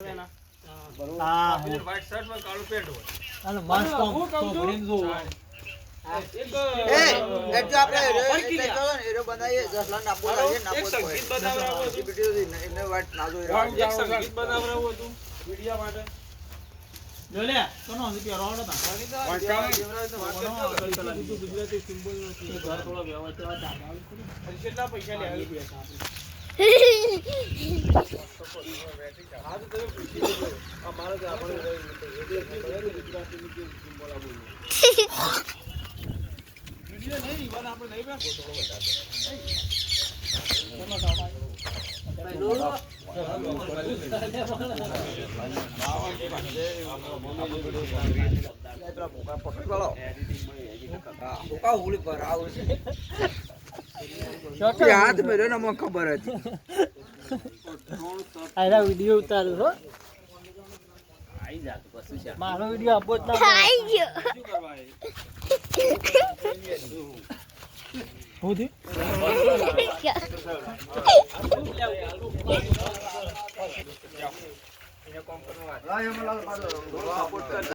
White shirt માં કાળું pant હોય અને મસ્ત આમ છોકરીને જોવો. જો લે, કોનો હજી પહેરવાનો હતા? ગુજરાતી સિમ્બોલ નથી. ઘર થોડો વ્યવસ્થિત ચાલે. કેટલા પૈસા લે આવી બેઠા આપણે? હા તો તમે પૂછી લો. આ મારે જ આપણે ગુજરાતી સિમ્બોલ આ બોલો. વિડિયો નહીં ઈવન આપણે નહીં બેઠો થોડો વધારે. હાથ મેળ્યો ને મને ખબર હતી. આયરા વિડિયો ઉતારું હો. મારો વિડિયો આપો જ ના હું થી કોમ કરવા